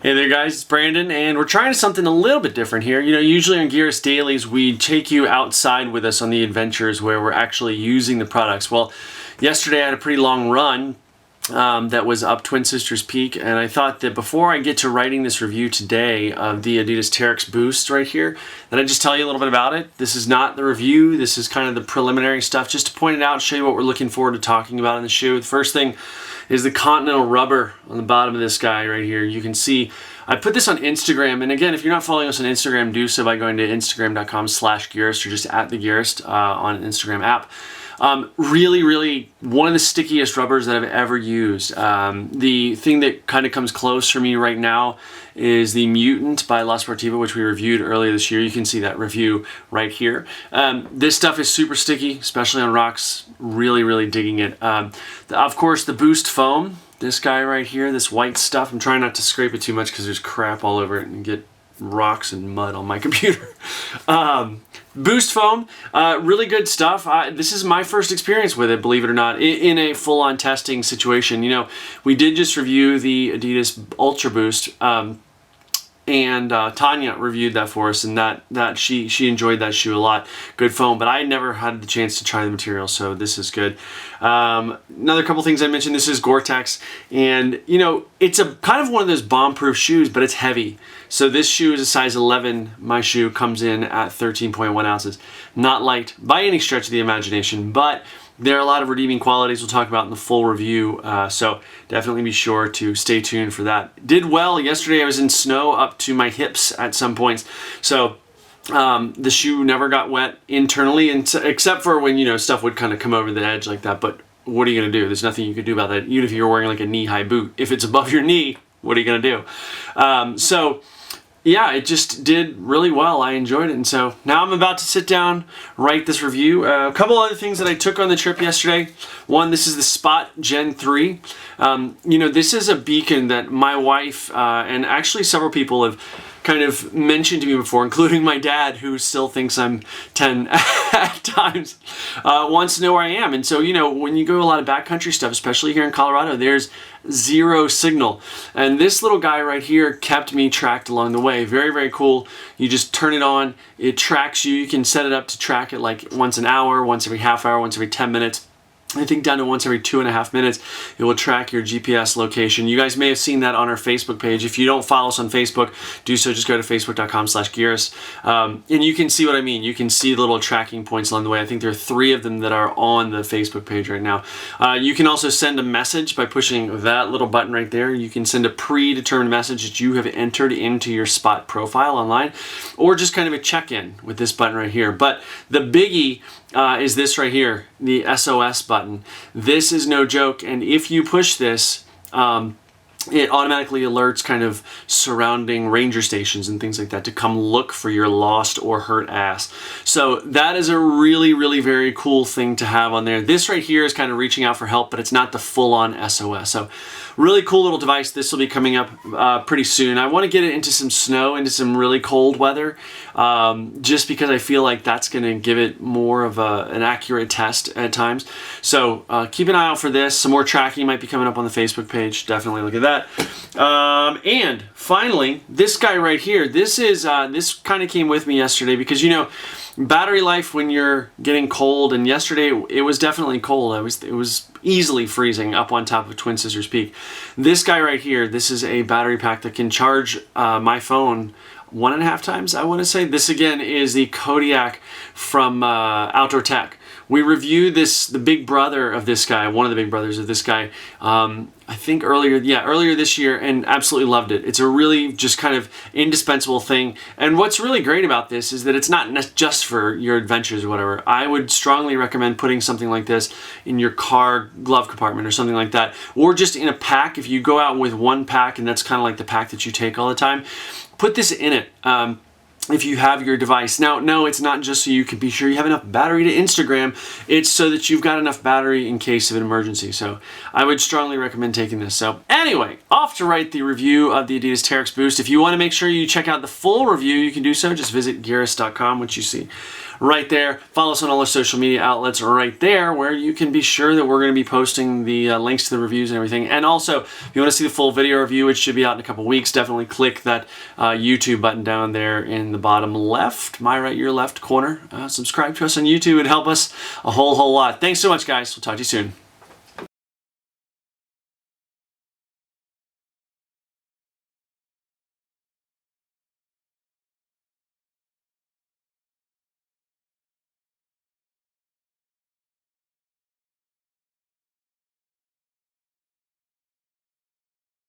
Hey there guys, it's Brandon, and we're trying something a little bit different here. You know, usually on Gearist Dailies, we take you outside with us on the adventures where we're actually using the products. Well, yesterday I had a pretty long run that was up Twin Sisters Peak, and I thought that before I get to writing this review today of the Adidas Terx Boost right here, that I'd just tell you a little bit about it. This is not the review, this is kind of the preliminary stuff, just to point it out, show you what we're looking forward to talking about in the shoe. The first thing is the Continental rubber on the bottom of this guy right here. You can see I put this on Instagram, and again, if you're not following us on Instagram, do so by going to instagram.com/Gearist or just at the Gearist on Instagram app. Really one of the stickiest rubbers that I've ever used. The thing that kind of comes close for me right now is the Mutant by La Sportiva, which we reviewed earlier this year. You can see that review right here. This stuff is super sticky, especially on rocks. Really digging it. Of course, the Boost foam, this guy right here, this white stuff. I'm trying not to scrape it too much because there's crap all over it and get rocks and mud on my computer. Boost foam, really good stuff. This is my first experience with it, believe it or not, in a full-on testing situation. You know, we did just review the Adidas Ultra Boost, and Tanya reviewed that for us, and that she enjoyed that shoe a lot. Good foam, but I never had the chance to try the material, so this is good. Another couple things I mentioned, this is Gore-Tex, and you know, it's a kind of one of those bomb-proof shoes, but it's heavy. So this shoe is a size 11. My shoe comes in at 13.1 ounces. Not light by any stretch of the imagination, but there are a lot of redeeming qualities we'll talk about in the full review, so definitely be sure to stay tuned for that. Did well. Yesterday I was in snow up to my hips at some points, so the shoe never got wet internally, except for when, you know, stuff would kind of come over the edge like that, but what are you going to do? There's nothing you could do about that, even if you're wearing like a knee-high boot. If it's above your knee, what are you going to do? So yeah, it just did really well. I enjoyed it, and so now I'm about to sit down, write this review. A couple other things that I took on the trip yesterday. One, this is the Spot Gen 3. You know, this is a beacon that my wife and actually several people have kind of mentioned to me before, including my dad, who still thinks I'm 10 at times, wants to know where I am. And so, you know, when you go a lot of backcountry stuff, especially here in Colorado, there's zero signal. And this little guy right here kept me tracked along the way. Very cool. You just turn it on, it tracks you. You can set it up to track it like once an hour, once every half hour, once every 10 minutes. I think down to once every 2.5 minutes, it will track your GPS location. You guys may have seen that on our Facebook page. If you don't follow us on Facebook, do so. Just go to facebook.com/Gearist. And you can see what I mean. You can see little tracking points along the way. I think there are 3 of them that are on the Facebook page right now. You can also send a message by pushing that little button right there. You can send a predetermined message that you have entered into your Spot profile online, or just kind of a check-in with this button right here. But the biggie is this right here, the SOS button. This is no joke, and if you push this, it automatically alerts kind of surrounding ranger stations and things like that to come look for your lost or hurt ass. So that is a really very cool thing to have on there. This right here is kind of reaching out for help, but it's not the full-on SOS. So really cool little device. This will be coming up pretty soon. I want to get it into some snow, into some really cold weather, just because I feel like that's going to give it more of an accurate test at times. So keep an eye out for this. Some more tracking might be coming up on the Facebook page. Definitely look at that. And finally, this guy right here. This is this kind of came with me yesterday because, you know, battery life when you're getting cold, and yesterday it was definitely cold. It was easily freezing up on top of Twin Sisters Peak. This guy right here, this is a battery pack that can charge my phone 1.5 times, I want to say. This again is the Kodiak from Outdoor Tech. We reviewed this, the big brother of this guy, one of the big brothers of this guy, I think earlier this year, and absolutely loved it. It's a really just kind of indispensable thing. And what's really great about this is that it's not just for your adventures or whatever. I would strongly recommend putting something like this in your car glove compartment or something like that, or just in a pack. If you go out with one pack and that's kind of like the pack that you take all the time, put this in it. If you have your device. Now, no, it's not just so you can be sure you have enough battery to Instagram. It's so that you've got enough battery in case of an emergency. So I would strongly recommend taking this. So anyway, off to write the review of the Adidas Terx Boost. If you want to make sure you check out the full review, you can do so. Just visit Gearist.com, which you see right there. Follow us on all our social media outlets right there, where you can be sure that we're going to be posting the links to the reviews and everything. And also, if you want to see the full video review, which should be out in a couple weeks, definitely click that YouTube button down there in the bottom left, my right, your left corner. Subscribe to us on YouTube. It'd help us a whole lot. Thanks so much, guys. We'll talk to you soon.